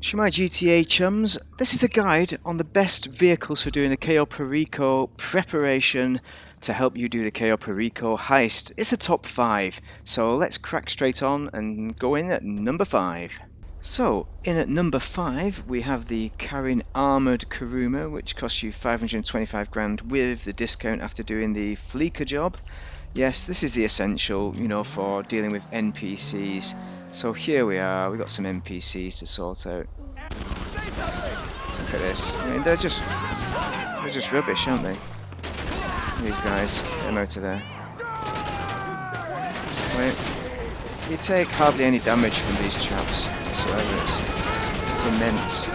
Shemai GTA chums, this is a guide on the best vehicles for doing the Cayo Perico preparation to help you do the Cayo Perico heist. It's a top 5, so let's crack straight on and go in at number 5. So, in at number 5 we have the Karin Armoured Kuruma, which costs you 525 grand with the discount after doing the Fleeca job. Yes, this is the essential, for dealing with NPCs. So here we are, we've got some NPCs to sort out. Look at this. I mean, they're just rubbish, aren't they? These guys, get them out of there. Wait, you take hardly any damage from these chaps whatsoever. It's immense.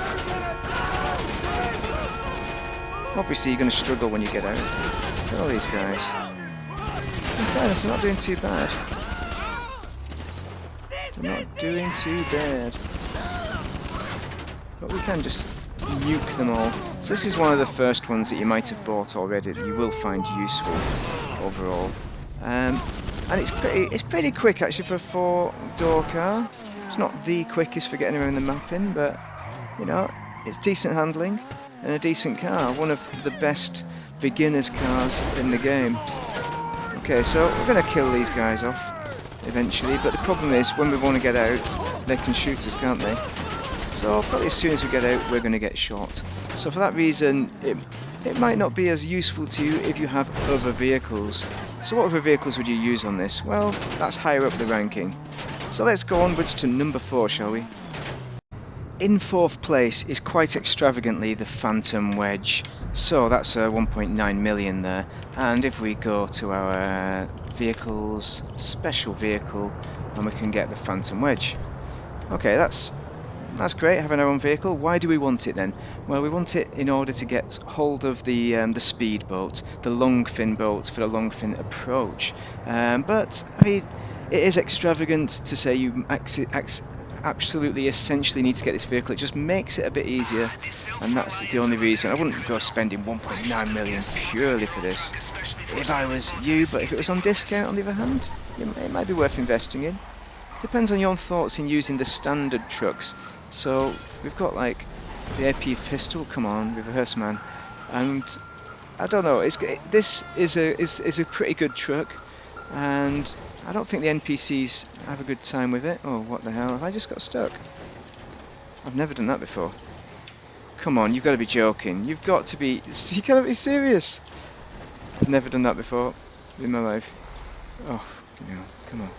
Obviously, you're going to struggle when you get out. Look at all these guys. In fairness, they're not doing too bad. They're not doing too bad. But we can just nuke them all. So this is one of the first ones that you might have bought already that you will find useful overall. And it's pretty quick actually for a 4-door car. It's not the quickest for getting around the mapping, but it's decent handling and a decent car. One of the best beginners cars in the game. Okay, so we're going to kill these guys off eventually, but the problem is when we want to get out, they can shoot us, can't they? So probably as soon as we get out, we're going to get shot. So for that reason, it might not be as useful to you if you have other vehicles. So what other vehicles would you use on this? Well, that's higher up the ranking. So let's go onwards to number 4, shall we? In 4th place is quite extravagantly the Phantom Wedge. So that's a 1.9 million there. And if we go to our vehicles, special vehicle, then we can get the Phantom Wedge. Okay, that's great, having our own vehicle. Why do we want it then? Well, we want it in order to get hold of the speedboat, the longfin boat for the longfin approach. But I mean, it is extravagant to say you absolutely essentially need to get this vehicle. It just makes it a bit easier, and that's the only reason. I wouldn't go spending 1.9 million purely for this if I was you, but if it was on discount on the other hand, it might be worth investing in. Depends on your own thoughts in using the standard trucks. So we've got like the AP pistol, come on, reverse man, and I don't know, this is a pretty good truck, and I don't think the NPCs have a good time with it. Oh, what the hell, have I just got stuck? I've never done that before. Come on, you've got to be joking. You gotta be serious. I've never done that before in my life. Oh, come on.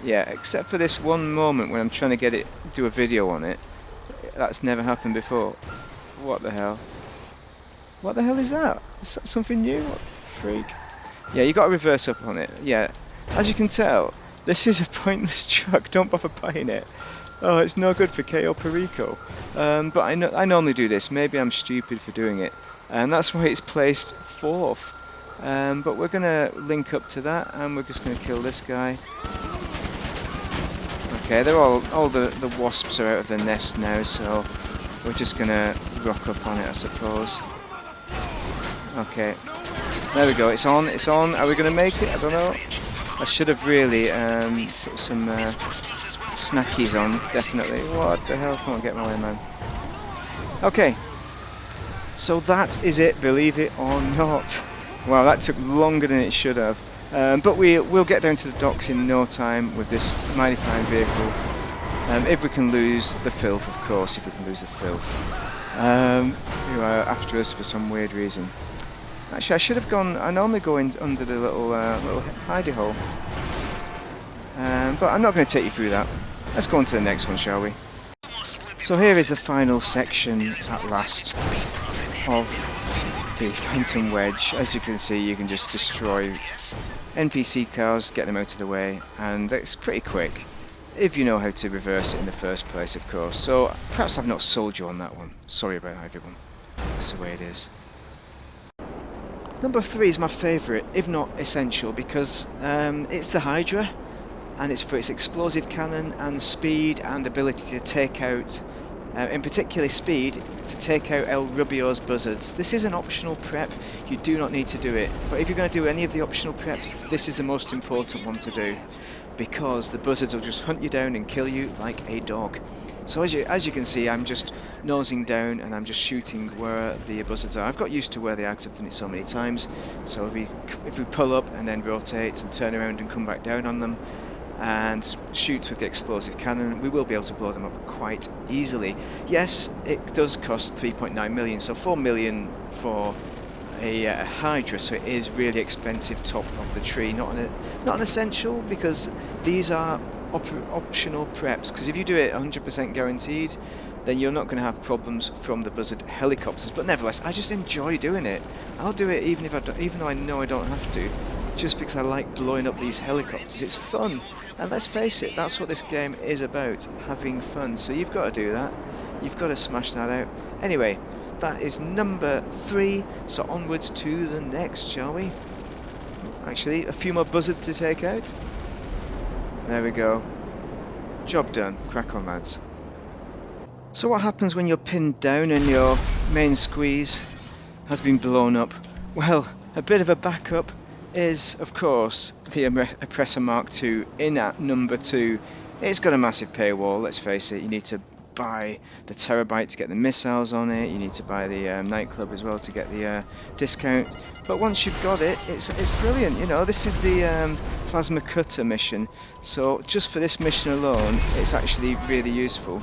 Yeah, except for this one moment when I'm trying to do a video on it. That's never happened before. What the hell? What the hell is that? Is that something new? What the freak? Yeah, you got to reverse up on it. Yeah, as you can tell, this is a pointless truck. Don't bother buying it. Oh, it's no good for Cayo Perico. But I normally do this. Maybe I'm stupid for doing it, and that's why it's placed 4th. But we're gonna link up to that, and we're just gonna kill this guy. Okay, they're all the wasps are out of their nest now, so we're just gonna rock up on it, I suppose. Okay, there we go. It's on. Are we gonna make it? I don't know. I should have really put some snackies on. Definitely. What the hell? Come on, get my way, man. Okay. So that is it. Believe it or not. Wow, that took longer than it should have. But we'll get down to the docks in no time with this mighty fine vehicle. If we can lose the filth, of course, if we can lose the filth. Who are after us for some weird reason. Actually, I should have gone. I normally go in under the little hidey hole. But I'm not going to take you through that. Let's go on to the next one, shall we? So here is the final section at last of the Phantom Wedge. As you can see, you can just destroy NPC cars, get them out of the way, and it's pretty quick if you know how to reverse it in the first place, of course. So perhaps I've not sold you on that one. Sorry about that, everyone. That's the way it is. Number 3 is my favourite, if not essential, because it's the Hydra, and it's for its explosive cannon and speed and ability to take out, in particular speed, to take out El Rubio's buzzards. This is an optional prep, you do not need to do it, but if you're going to do any of the optional preps, this is the most important one to do, because the buzzards will just hunt you down and kill you like a dog. So as you can see, I'm just nosing down and I'm just shooting where the buzzards are. I've got used to where they are because I've done it so many times. So if we pull up and then rotate and turn around and come back down on them and shoot with the explosive cannon, we will be able to blow them up quite easily. Yes, it does cost 3.9 million, so 4 million for a Hydra, so it is really expensive top of the tree. Not an essential, because these are optional preps, because if you do it 100% guaranteed, then you're not going to have problems from the Buzzard helicopters. But nevertheless, I just enjoy doing it. I'll do it even though I know I don't have to, just because I like blowing up these helicopters. It's fun, and let's face it, that's what this game is about, having fun. So you've got to do that. You've got to smash that out. Anyway, that is number 3, so onwards to the next, shall we? Actually, a few more buzzards to take out. There we go. Job done. Crack on, lads. So what happens when you're pinned down and your main squeeze has been blown up? Well, a bit of a backup is, of course, the Oppressor Mark II in at number 2. It's got a massive paywall, let's face it. You need to buy the Terabyte to get the missiles on it. You need to buy the nightclub as well to get the discount. But once you've got it, it's brilliant. You know, this is the plasma cutter mission. So just for this mission alone, it's actually really useful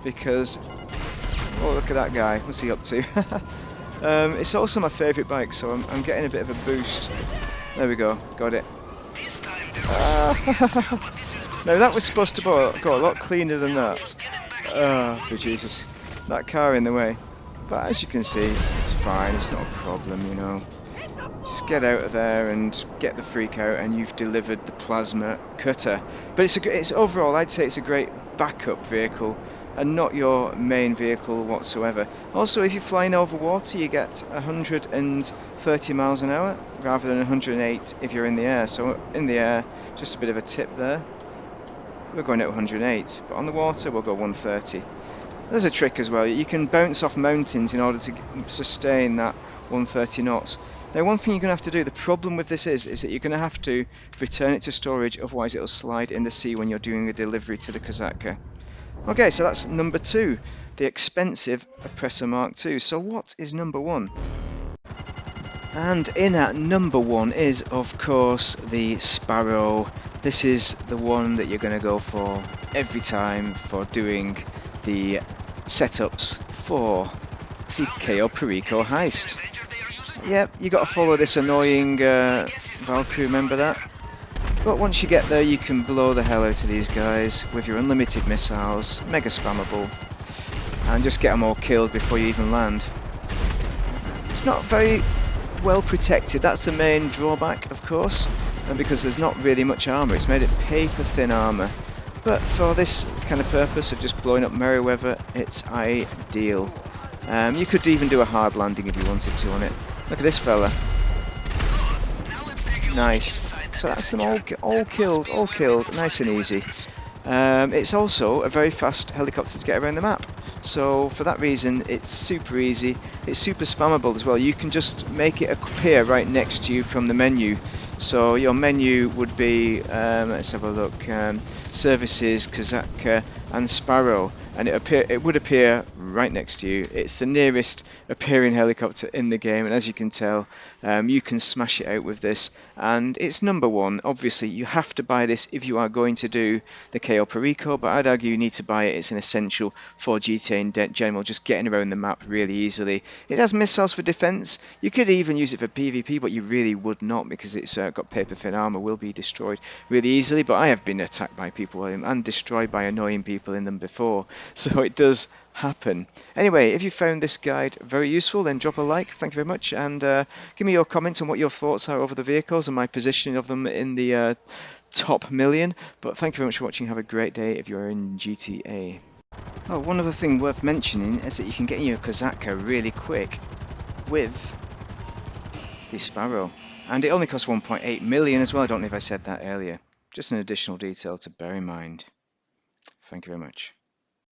because, oh, look at that guy. What's he up to? It's also my favourite bike, so I'm getting a bit of a boost. There we go, got it. No, that was supposed to go a lot cleaner than that. For Jesus, that car in the way. But as you can see, it's fine, it's not a problem, you know. Just get out of there and get the freak out, and you've delivered the plasma cutter. But it's overall, I'd say it's a great backup vehicle and not your main vehicle whatsoever. Also, if you're flying over water, you get 130 miles an hour rather than 108 if you're in the air. So in the air, just a bit of a tip there, we're going at 108, but on the water we'll go 130. There's a trick as well. You can bounce off mountains in order to sustain that 130 knots. Now, one thing you're going to have to do, the problem with this is that you're going to have to return it to storage, otherwise it'll slide in the sea when you're doing a delivery to the Kosatka. Okay, so that's number 2, the expensive Oppressor Mark II. So what is number 1? And in at number 1 is, of course, the Sparrow. This is the one that you're going to go for every time for doing the setups for the Cayo Perico heist. Yep, you got to follow this annoying Valkyrie, remember that? But once you get there, you can blow the hell out of these guys with your unlimited missiles, mega spammable, and just get them all killed before you even land. It's not very well protected, that's the main drawback, of course, and because there's not really much armour, it's made of paper thin armour. But for this kind of purpose of just blowing up Merryweather, it's ideal. You could even do a hard landing if you wanted to on it. Look at this fella. Nice. So that's them all killed, nice and easy. It's also a very fast helicopter to get around the map. So for that reason, it's super easy. It's super spammable as well. You can just make it appear right next to you from the menu. So your menu would be, let's have a look, Services, Kosatka and Sparrow, and it would appear right next to you. It's the nearest appearing helicopter in the game, and as you can tell, you can smash it out with this, and it's number 1. Obviously you have to buy this if you are going to do the Cayo Perico, but I'd argue you need to buy it. It's an essential for GTA in general, just getting around the map really easily. It has missiles for defense. You could even use it for PvP, but you really would not, because it's got paper thin armor, will be destroyed really easily. But I have been attacked by people and destroyed by annoying people in them before, so it does happen. Anyway, if you found this guide very useful, then drop a like, thank you very much, and give me your comments on what your thoughts are over the vehicles and my positioning of them in the top million. But thank you very much for watching. Have a great day if you're in GTA. Oh, one other thing worth mentioning is that you can get in your Kosatka really quick with the Sparrow, and it only costs 1.8 million as well. I don't know if I said that earlier. Just an additional detail to bear in mind. Thank you very much.